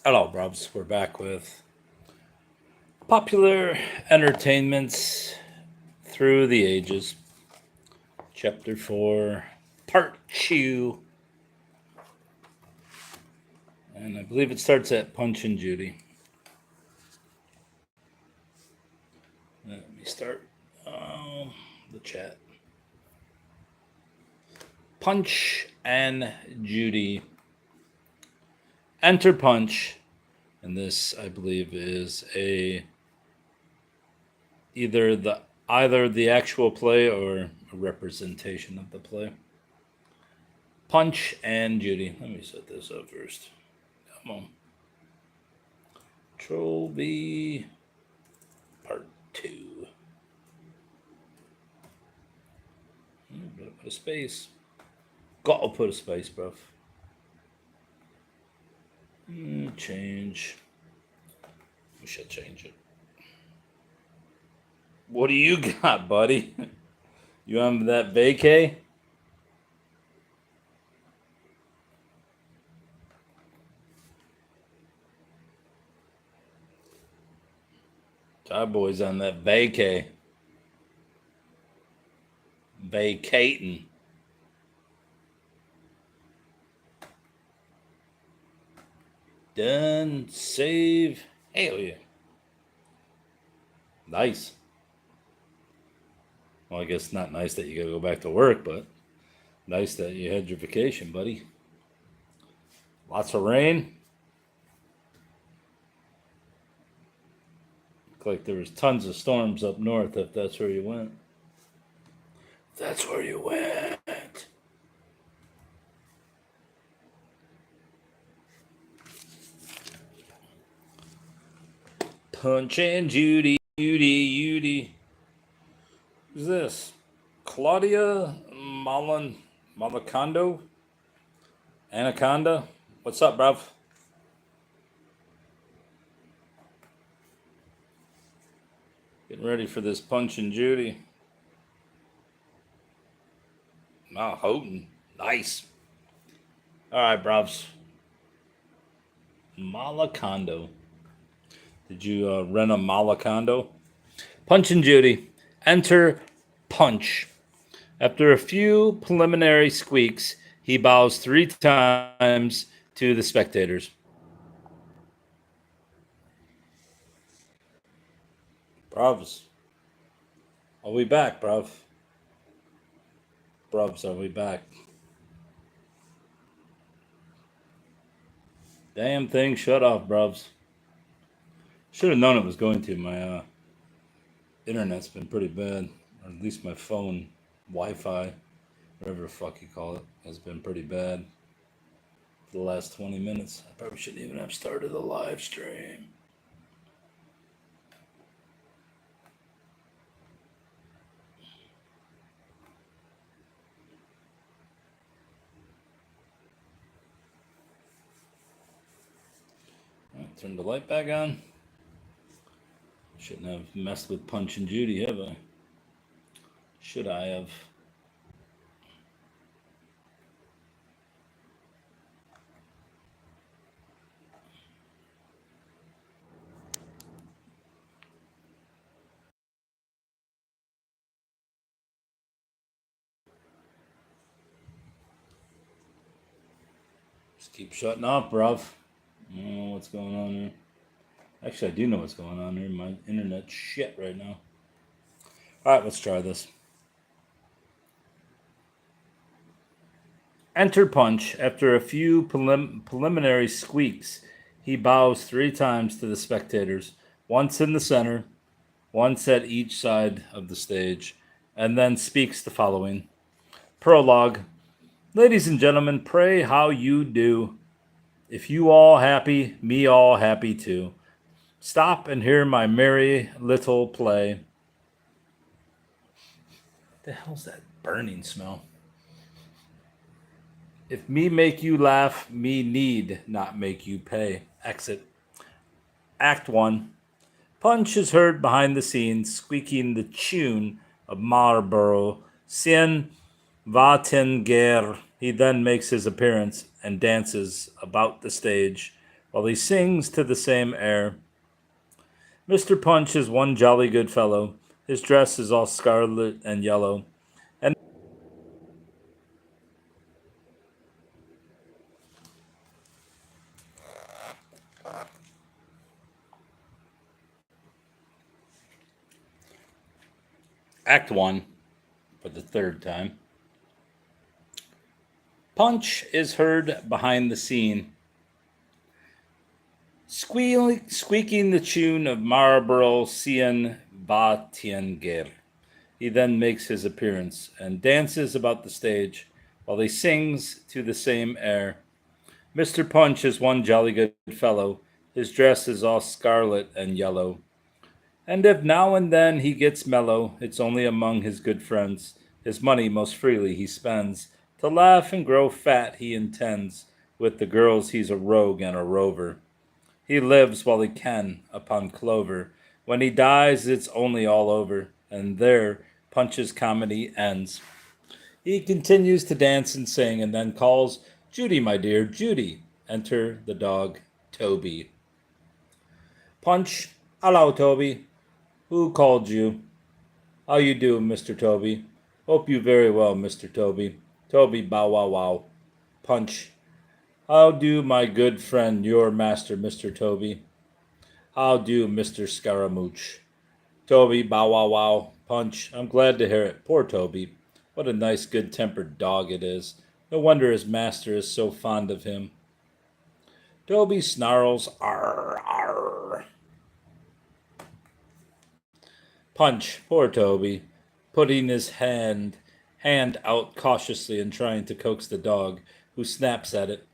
Hello, Brubs. We're back with popular entertainments through the ages, Chapter 4, Part 2. And I believe it starts at Punch and Judy. Let me start the chat. Punch and Judy. Enter Punch. And this, I believe, is either the actual play or a representation of the play. Punch and Judy. Let me set this up first. Come on. Control V, Part 2. Gotta put a space. Gotta put a space, bruv. Change. We should change it. What do you got, buddy? You on that vacay? Boy's on that vacay. Vacating. Done. Save. Hell yeah. Nice. Well, I guess not nice that you gotta go back to work, but nice that you had your vacation, buddy. Lots of rain. Looked like there was tons of storms up north if that's where you went. That's where you went. Punch and Judy. Who's this? Claudia Malacondo? Anaconda? What's up, bruv? Getting ready for this Punch and Judy. Wow, Houghton. Nice. All right, bruvs. Malacondo. Did you rent a Malacondo? Punch and Judy. Enter Punch. After a few preliminary squeaks, he bows 3 times to the spectators. Bruvs. Are we back, bruv? Bruvs, are we back? Damn thing shut off, bruvs. Should have known it was going to. My internet's been pretty bad. Or at least my phone Wi-Fi, whatever the fuck you call it, has been pretty bad for the last 20 minutes. I probably shouldn't even have started the live stream. Right, turn the light back on. Shouldn't have messed with Punch and Judy, have I? Should I have? Just keep shutting off, bruv. I don't know what's going on here. Actually, I do know what's going on here. My internet's shit right now. Alright, let's try this. Enter Punch. After a few preliminary squeaks, he bows 3 times to the spectators, once in the center, once at each side of the stage, and then speaks the following. Prologue. Ladies and gentlemen, pray how you do. If you all happy, me all happy too. Stop and hear my merry little play. The hell's that burning smell? If me make you laugh, me need not make you pay. Exit. Act 1. Punch is heard behind the scenes squeaking the tune of Marlborough. Sien va ten guerre. He then makes his appearance and dances about the stage, while he sings to the same air. Mr. Punch is one jolly good fellow. His dress is all scarlet and yellow. And Act 1, for the third time. Punch is heard behind the scene, squeaking the tune of Marlborough Cien Va Tien Guerre. He then makes his appearance and dances about the stage while he sings to the same air. Mr. Punch is one jolly good fellow. His dress is all scarlet and yellow. And if now and then he gets mellow, it's only among his good friends. His money most freely he spends. To laugh and grow fat he intends. With the girls he's a rogue and a rover. He lives while he can upon clover. When he dies, it's only all over. And there Punch's comedy ends. He continues to dance and sing and then calls, "Judy, my dear, Judy." Enter the dog, Toby. Punch, hello, Toby. Who called you? How you do, Mr. Toby? Hope you very well, Mr. Toby. Toby, bow wow wow. Punch, how do my good friend, your master, Mr. Toby? How do, Mr. Scaramouche? Toby, bow wow wow. Punch, I'm glad to hear it. Poor Toby. What a nice, good-tempered dog it is. No wonder his master is so fond of him. Toby snarls, "Arr, arr." Punch, poor Toby, putting his hand out cautiously and trying to coax the dog, who snaps at it.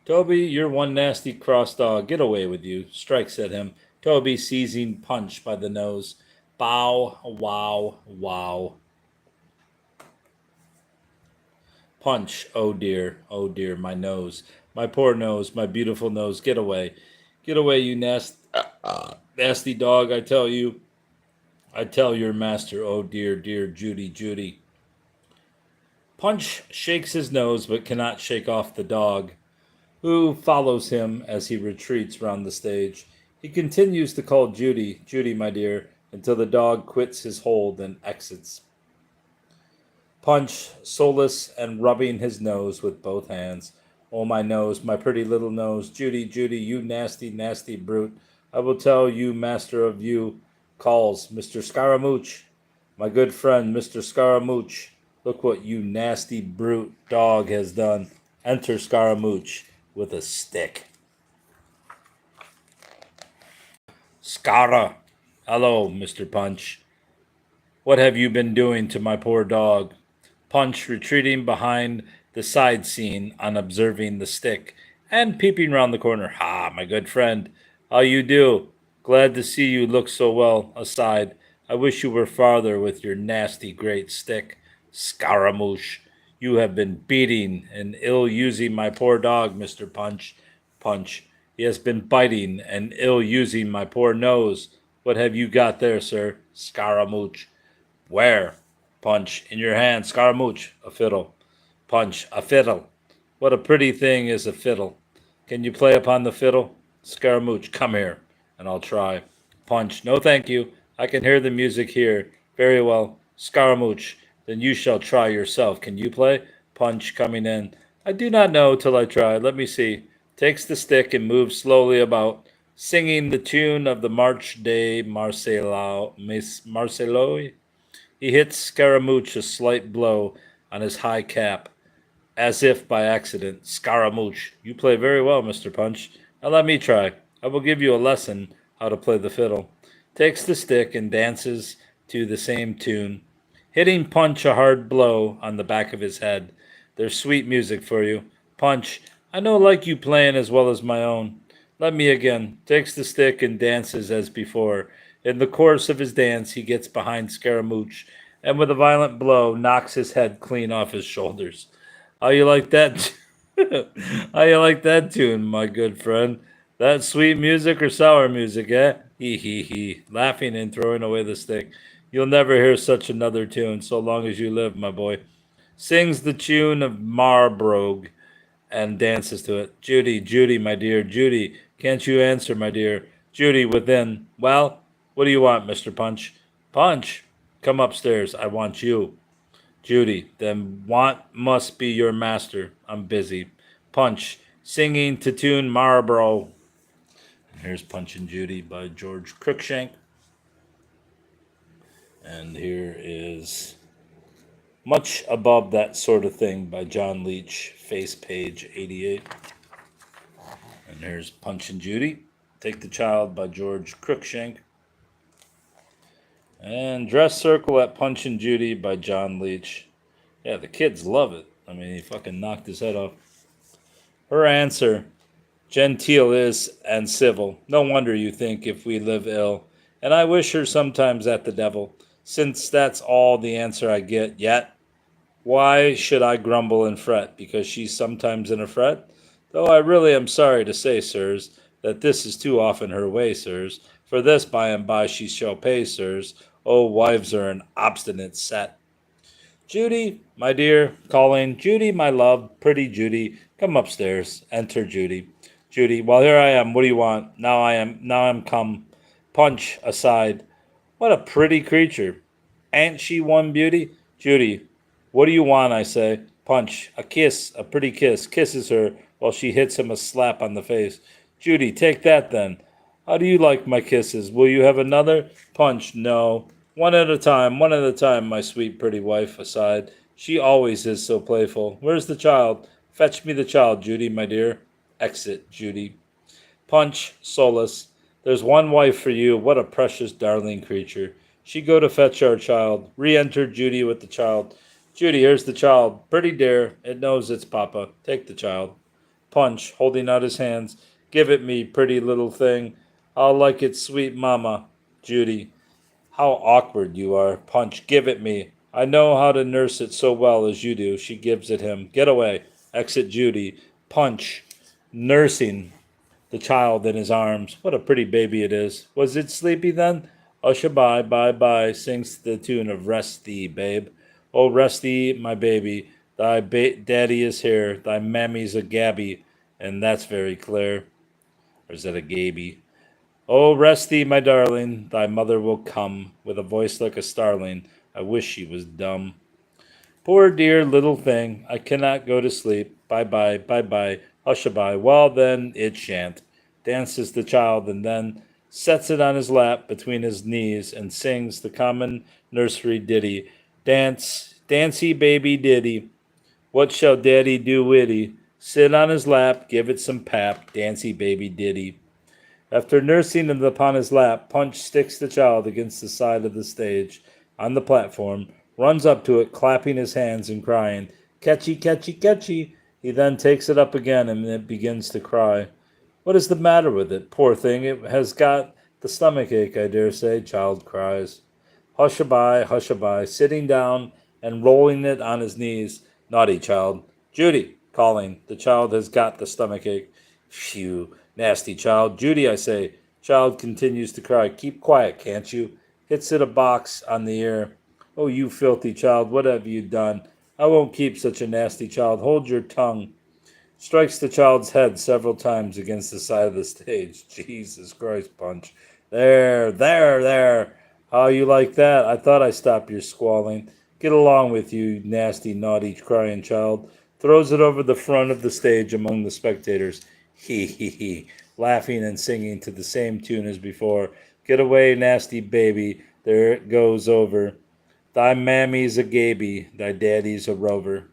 "Toby, you're one nasty cross dog. Get away with you," strikes at him. Toby seizing Punch by the nose. Bow, wow, wow. Punch, oh dear, my nose. My poor nose, my beautiful nose. Get away. Get away, you nasty dog, I tell you. I tell your master, oh dear, dear Judy, Judy. Punch shakes his nose but cannot shake off the dog, who follows him as he retreats round the stage. He continues to call Judy, Judy, my dear, until the dog quits his hold and exits. Punch, soulless and rubbing his nose with both hands. "Oh, my nose, my pretty little nose. Judy, Judy, you nasty, nasty brute. I will tell you, master of you," calls Mr. Scaramouche. "My good friend, Mr. Scaramouche. Look what you nasty brute dog has done." Enter Scaramouche with a stick. "Scara. Hello, Mr. Punch. What have you been doing to my poor dog?" Punch retreating behind the side scene on observing the stick and peeping round the corner. "Ha, my good friend. How you do? Glad to see you look so well. Aside, I wish you were farther with your nasty great stick. Scaramouche, you have been beating and ill-using my poor dog, Mr. Punch. Punch, he has been biting and ill-using my poor nose. What have you got there, sir? Scaramouche. Where? Punch, in your hand. Scaramouche, a fiddle. Punch, a fiddle. What a pretty thing is a fiddle. Can you play upon the fiddle? Scaramouche, come here, and I'll try. Punch, no thank you. I can hear the music here. Very well. Scaramouche, then you shall try yourself. Can you play? Punch, coming in. I do not know till I try. Let me see. Takes the stick and moves slowly about, singing the tune of the March de Marcello. He hits Scaramouche a slight blow on his high cap, as if by accident. Scaramouche, you play very well, Mr. Punch. Now let me try. I will give you a lesson how to play the fiddle. Takes the stick and dances to the same tune, hitting Punch a hard blow on the back of his head. There's sweet music for you. Punch, I no like you playing as well as my own. Let me again. Takes the stick and dances as before. In the course of his dance, he gets behind Scaramouche and with a violent blow knocks his head clean off his shoulders. How you like that? How you like that tune, my good friend? That sweet music or sour music, eh? Hee hee hee, laughing and throwing away the stick. You'll never hear such another tune so long as you live, my boy. Sings the tune of Marbrogue and dances to it. Judy, Judy, my dear, Judy, can't you answer, my dear? Judy within. Well, what do you want, Mr. Punch? Punch, come upstairs. I want you. Judy, then what must be your master? I'm busy. Punch, singing to tune Marlboro. And here's Punch and Judy by George Cruikshank. And here is Much Above That Sort of Thing by John Leach, face page 88. And here's Punch and Judy, Take the Child by George Cruikshank. And Dress Circle at Punch and Judy by John Leach. Yeah, the kids love it. I mean, he fucking knocked his head off. Her answer, genteel is and civil. No wonder you think if we live ill. And I wish her sometimes at the devil, since that's all the answer I get. Yet, why should I grumble and fret, because she's sometimes in a fret? Though I really am sorry to say, sirs, that this is too often her way, sirs. For this by and by she shall pay, sirs. Oh, wives are an obstinate set. Judy, my dear, calling. Judy, my love, pretty Judy, come upstairs. Enter Judy. Judy, well, here I am. What do you want? Now I'm come. Punch aside. What a pretty creature. Ain't she one beauty? Judy, what do you want, I say? Punch, a kiss, a pretty kiss. Kisses her while she hits him a slap on the face. Judy, take that then. How do you like my kisses? Will you have another? Punch, no. One at a time, my sweet pretty wife, aside. She always is so playful. Where's the child? Fetch me the child, Judy, my dear. Exit, Judy. Punch, solace. There's one wife for you. What a precious, darling creature. She go to fetch our child. Re-enter Judy with the child. Judy, here's the child. Pretty dear. It knows its papa. Take the child. Punch, holding out his hands. Give it me, pretty little thing. I'll like it, sweet mama. Judy, how awkward you are. Punch, give it me. I know how to nurse it so well as you do. She gives it him. Get away. Exit Judy. Punch, nursing the child in his arms. What a pretty baby it is. Was it sleepy then? Usha-bye, bye-bye, sings the tune of Rest Thee, babe. Oh, rest thee, my baby. Thy daddy is here. Thy mammy's a gabby. And that's very clear. Or is that a gaby? Oh, rest thee, my darling. Thy mother will come with a voice like a starling. I wish she was dumb. Poor dear little thing. I cannot go to sleep. Bye-bye, bye-bye. Hush-a-bye. Well, then, it shan't. Dances the child, and then sets it on his lap between his knees and sings the common nursery ditty. Dance, dancy baby ditty. What shall daddy do witty? Sit on his lap, give it some pap, dancy baby ditty. After nursing it upon his lap, Punch sticks the child against the side of the stage on the platform, runs up to it, clapping his hands and crying, catchy, catchy, catchy. He then takes it up again and it begins to cry. What is the matter with it? Poor thing, it has got the stomach ache, I dare say, child cries. Hush-a-bye, sitting down and rolling it on his knees. Naughty child. Judy, calling. The child has got the stomach ache. Phew, nasty child. Judy, I say. Child continues to cry. Keep quiet, can't you? Hits it a box on the ear. Oh, you filthy child, what have you done? I won't keep such a nasty child. Hold your tongue. Strikes the child's head several times against the side of the stage. Jesus Christ, Punch. There. How you like that? I thought I stopped your squalling. Get along with you, nasty, naughty, crying child. Throws it over the front of the stage among the spectators. He, laughing and singing to the same tune as before. Get away, nasty baby. There it goes over. Thy mammy's a gaby, thy daddy's a rover.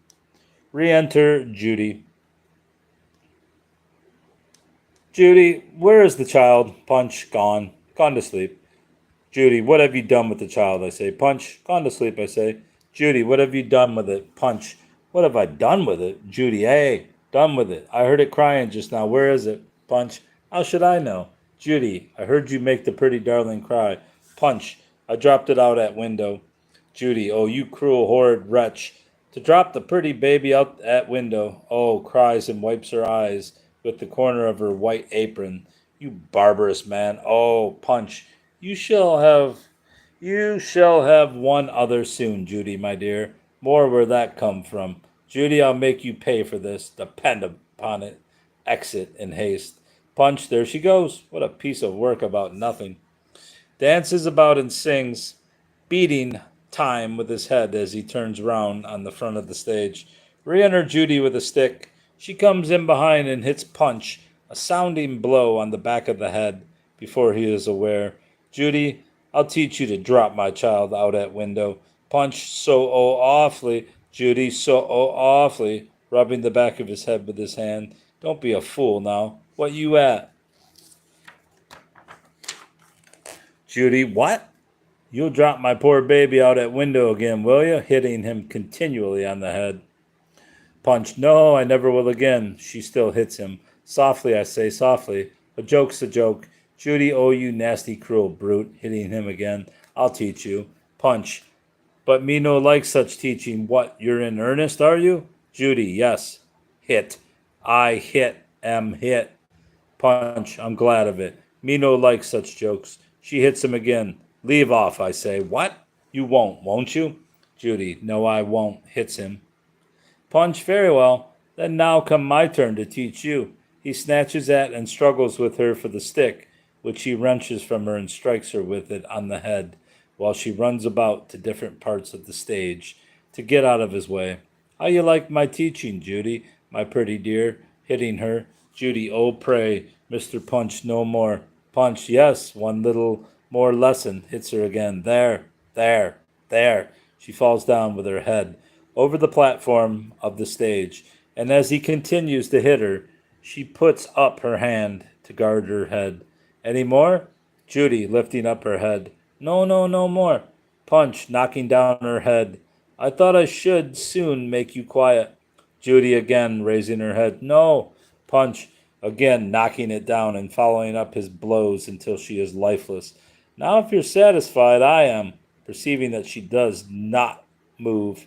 Re-enter Judy. Judy, where is the child? Punch, gone. Gone to sleep. Judy, what have you done with the child? I say. Punch, gone to sleep, I say. Judy, what have you done with it? Punch, what have I done with it? Judy, hey, done with it. I heard it crying just now. Where is it? Punch, how should I know? Judy, I heard you make the pretty darling cry. Punch, I dropped it out at window. Judy, oh, you cruel, horrid wretch. To drop the pretty baby out at window. Oh, cries and wipes her eyes with the corner of her white apron. You barbarous man. Oh, Punch, you shall have one other soon, Judy, my dear. More where that come from. Judy, I'll make you pay for this. Depend upon it. Exit in haste. Punch, there she goes. What a piece of work about nothing. Dances about and sings, beating time with his head as he turns round on the front of the stage. Re-enter Judy with a stick. She comes in behind and hits Punch a sounding blow on the back of the head before he is aware. Judy, I'll teach you to drop my child out at window. Punch, so awfully. Judy, so awfully, rubbing the back of his head with his hand. Don't be a fool now. What you at? Judy, what? You'll drop my poor baby out at window again, will you? Hitting him continually on the head. Punch, no, I never will again. She still hits him. Softly, I say, softly. A joke's a joke. Judy, oh, you nasty, cruel brute. Hitting him again. I'll teach you. Punch, but me no like such teaching. What, you're in earnest, are you? Judy, yes. Hit. I am hit. Punch, I'm glad of it. Me no like such jokes. She hits him again. Leave off, I say. What? You won't you? Judy, no, I won't. Hits him. Punch, very well. Then now come my turn to teach you. He snatches at and struggles with her for the stick, which he wrenches from her and strikes her with it on the head, while she runs about to different parts of the stage to get out of his way. How you like my teaching, Judy, my pretty dear? Hitting her. Judy, oh, pray, Mr. Punch, no more. Punch, yes, one little more lesson. Hits her again. There. She falls down with her head over the platform of the stage, and as he continues to hit her, she puts up her hand to guard her head. Any more? Judy, lifting up her head. No more. Punch, knocking down her head. I thought I should soon make you quiet. Judy again, raising her head. No. Punch, again knocking it down and following up his blows until she is lifeless. Now if you're satisfied, I am, perceiving that she does not move.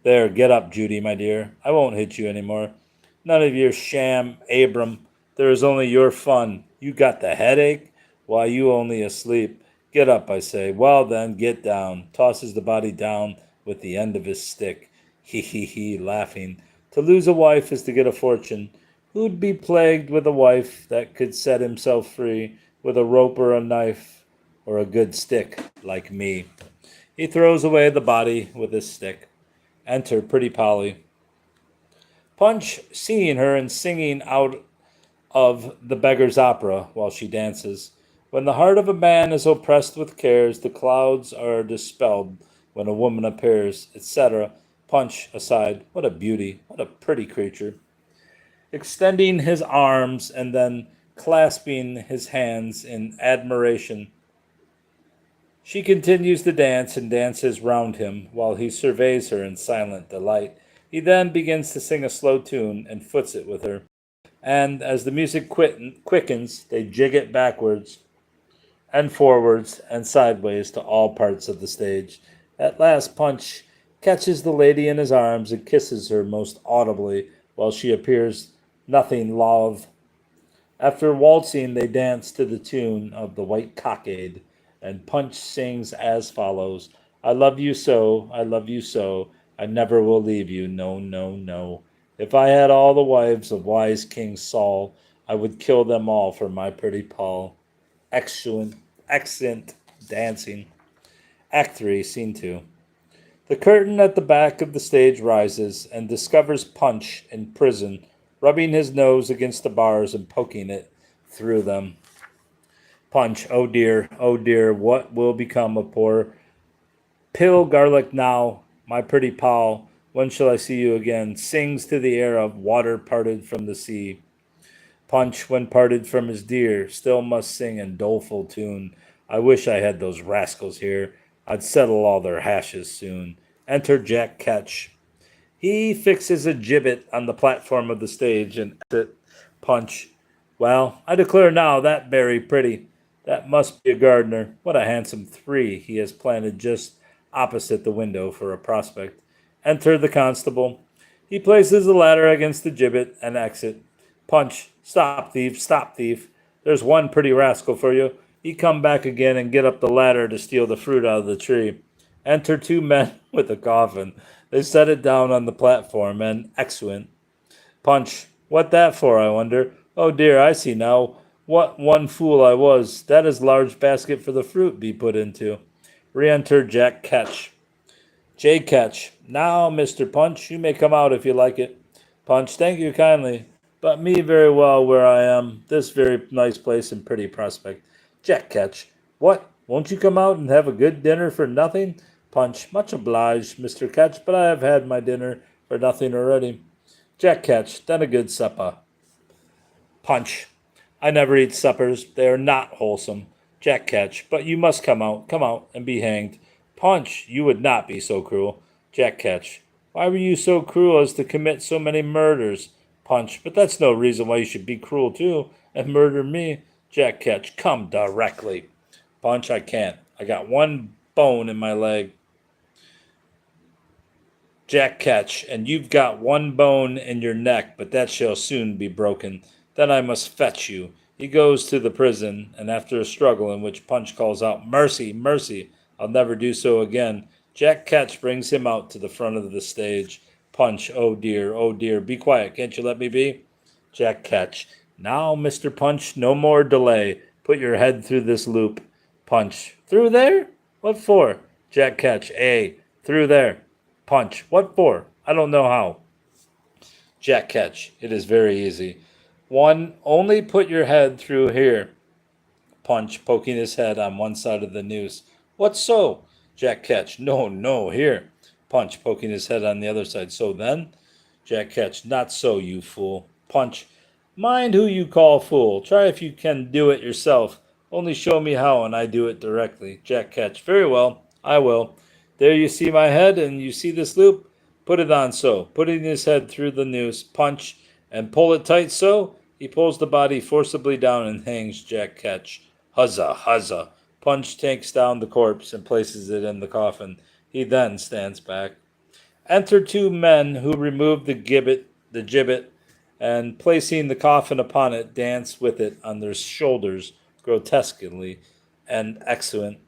There, get up, Judy, my dear. I won't hit you any more. None of your sham, Abram. There is only your fun. You got the headache? Why, you only asleep. Get up, I say. Well, then, get down. Tosses the body down with the end of his stick. He, laughing. To lose a wife is to get a fortune. Who'd be plagued with a wife that could set himself free with a rope or a knife or a good stick like me? He throws away the body with his stick. Enter Pretty Polly. Punch, seeing her and singing out of the Beggar's Opera while she dances. When the heart of a man is oppressed with cares, the clouds are dispelled when a woman appears, etc. Punch, aside, what a beauty, what a pretty creature. Extending his arms and then clasping his hands in admiration, she continues to dance and dances round him while he surveys her in silent delight. He then begins to sing a slow tune and foots it with her. And as the music quickens, they jig it backwards and forwards and sideways to all parts of the stage. At last, Punch catches the lady in his arms and kisses her most audibly while she appears nothing loth. After waltzing, they dance to the tune of the White Cockade, and Punch sings as follows. I love you so, I never will leave you, no. If I had all the wives of wise King Saul, I would kill them all for my pretty Paul. Excellent dancing. Act 3, Scene 2. The curtain at the back of the stage rises and discovers Punch in prison, rubbing his nose against the bars and poking it through them. Punch, oh dear, what will become of poor Pill Garlic now, my pretty Paul? When shall I see you again? Sings to the air of water parted from the sea. Punch, when parted from his dear, still must sing in doleful tune. I wish I had those rascals here. I'd settle all their hashes soon. Enter Jack Ketch. He fixes a gibbet on the platform of the stage and exit. Punch, well, I declare now that very pretty. That must be a gardener. What a handsome tree he has planted just opposite the window for a prospect. Enter the constable. He places the ladder against the gibbet and exit. Punch, stop thief. There's one pretty rascal for you. He come back again and get up the ladder to steal the fruit out of the tree. Enter two men with a coffin. They set it down on the platform and exeunt. Punch, What that for, I wonder? Oh dear, I see now. What one fool I was. That is large basket for the fruit be put into. Re-enter Jack Ketch. J. Ketch. Now, Mr. Punch, you may come out if you like it. Punch, thank you kindly. But me very well where I am. This very nice place and pretty prospect. Jack Ketch. What? Won't you come out and have a good dinner for nothing? Punch. Much obliged, Mr. Ketch, but I have had my dinner for nothing already. Jack Ketch. Then a good supper. Punch. I never eat suppers. They are not wholesome. Jack Ketch. But you must come out, and be hanged. Punch. You would not be so cruel. Jack Ketch. Why were you so cruel as to commit so many murders? Punch. But that's no reason why you should be cruel too, and murder me. Jack Ketch. Come directly. Punch. I can't. I got one bone in my leg. Jack Ketch, and you've got one bone in your neck, but that shall soon be broken. Then I must fetch you. He goes to the prison, and after a struggle in which Punch calls out, Mercy, mercy, I'll never do so again, Jack Ketch brings him out to the front of the stage. Punch, oh dear, be quiet, can't you let me be? Jack Ketch, now, Mr. Punch, no more delay. Put your head through this loop. Punch, through there? What for? Jack Ketch, through there. Punch, what for? I don't know how. Jack Ketch, it is very easy. One, only put your head through here. Punch, poking his head on one side of the noose. What so? Jack Ketch, no, here. Punch, poking his head on the other side. So then? Jack Ketch, not so, you fool. Punch, mind who you call fool. Try if you can do it yourself. Only show me how, and I do it directly. Jack Ketch, very well, I will. There you see my head, and you see this loop? Put it on so. Putting his head through the noose. Punch, and pull it tight so. He pulls the body forcibly down and hangs Jack Ketch. Huzza, huzza. Punch takes down the corpse and places it in the coffin. He then stands back. Enter two men who remove the gibbet, and placing the coffin upon it, dance with it on their shoulders grotesquely and exeunt.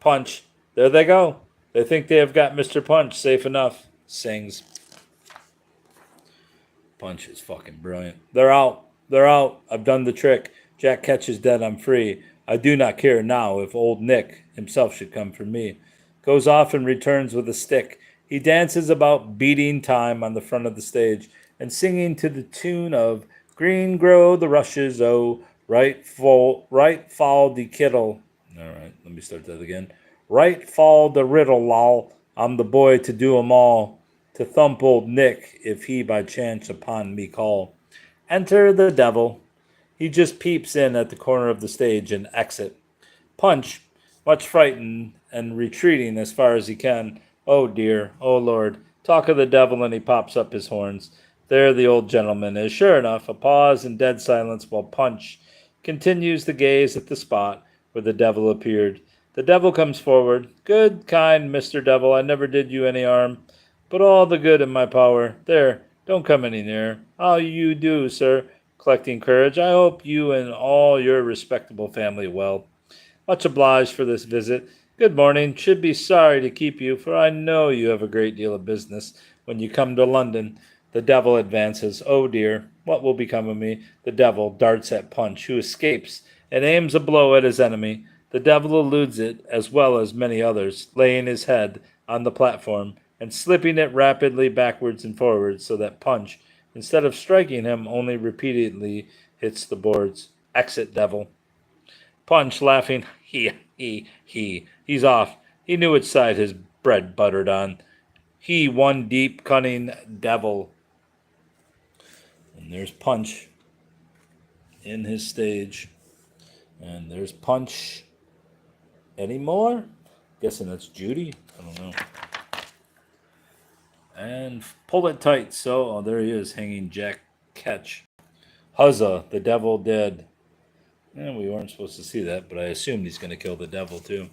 Punch, there they go. They think they have got Mr. Punch safe enough, sings. Punch is fucking brilliant. They're out. I've done the trick. Jack Ketch is dead. I'm free. I do not care now if old Nick himself should come for me. Goes off and returns with a stick. He dances about, beating time on the front of the stage and singing to the tune of Green Grow the Rushes, oh, right fall the kittle. All right, let me start that again. Right fall the riddle, lol. I'm the boy to do 'em all, to thump old Nick if he by chance upon me call. Enter the devil. He just peeps in at the corner of the stage and exit. Punch, much frightened and retreating as far as he can. Oh dear, oh Lord, talk of the devil, and he pops up his horns. There the old gentleman is. Sure enough, a pause and dead silence while Punch continues to gaze at the spot where the devil appeared. The devil comes forward. Good, kind Mr. Devil, I never did you any harm, but all the good in my power. There, don't come any nearer. How you do, sir? Collecting courage. I hope you and all your respectable family well. Much obliged for this visit. Good morning. Should be sorry to keep you, for I know you have a great deal of business when you come to London. The devil advances. Oh dear, what will become of me? The devil darts at Punch, who escapes and aims a blow at his enemy. The devil eludes it, as well as many others, laying his head on the platform and slipping it rapidly backwards and forwards, so that Punch, instead of striking him, only repeatedly hits the boards. Exit devil. Punch, laughing. He's off. He knew which side his bread buttered on. He, one deep, cunning devil. And there's Punch in his stage. And there's Punch. Any more? Guessing that's Judy. I don't know. And pull it tight. So, oh, there he is, hanging Jack Ketch. Huzza, the devil dead. And we weren't supposed to see that, but I assumed he's going to kill the devil too.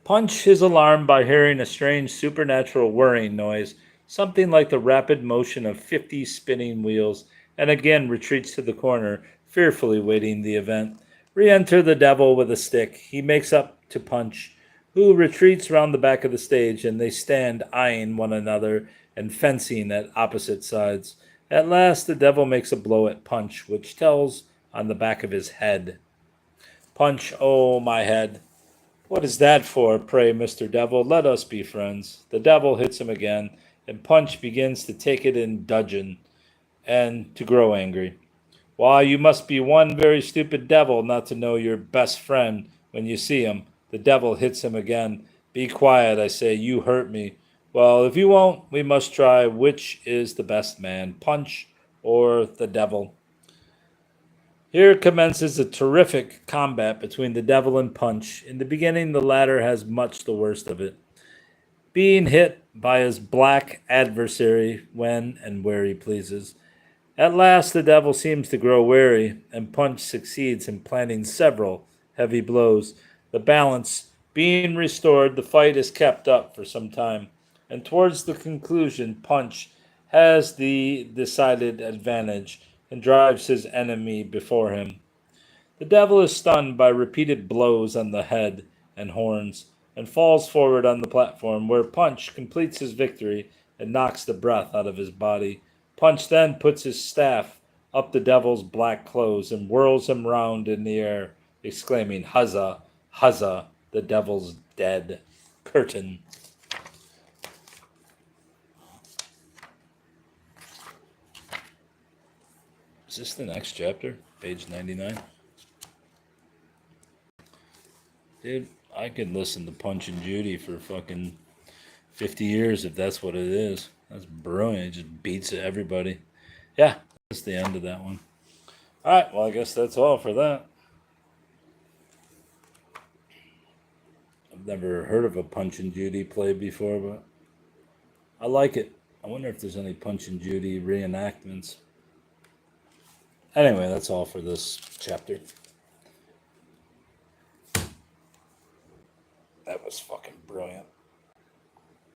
Punch is alarmed by hearing a strange supernatural whirring noise, something like the rapid motion of 50 spinning wheels, and again retreats to the corner, fearfully waiting the event. Re-enter the devil with a stick. He makes up to Punch, who retreats round the back of the stage, and they stand eyeing one another and fencing at opposite sides. At last, the devil makes a blow at Punch, which tells on the back of his head. Punch, oh, my head. What is that for, pray, Mr. Devil? Let us be friends. The devil hits him again, and Punch begins to take it in dudgeon and to grow angry. Why, you must be one very stupid devil not to know your best friend when you see him. The devil hits him again. Be quiet, I say, you hurt me. Well, if you won't, we must try which is the best man, Punch or the devil. Here commences a terrific combat between the devil and Punch. In the beginning, the latter has much the worst of it, being hit by his black adversary when and where he pleases. At last, the devil seems to grow weary, and Punch succeeds in planting several heavy blows. The balance being restored, the fight is kept up for some time, and towards the conclusion, Punch has the decided advantage and drives his enemy before him. The devil is stunned by repeated blows on the head and horns and falls forward on the platform, where Punch completes his victory and knocks the breath out of his body. Punch then puts his staff up the devil's black clothes and whirls him round in the air, exclaiming, Huzza, huzza, the devil's dead. Curtain. Is this the next chapter? Page 99? Dude, I could listen to Punch and Judy for fucking 50 years if that's what it is. That's brilliant. It just beats everybody. Yeah, that's the end of that one. All right, well, I guess that's all for that. I've never heard of a Punch and Judy play before, but I like it. I wonder if there's any Punch and Judy reenactments. Anyway, that's all for this chapter. That was fucking brilliant.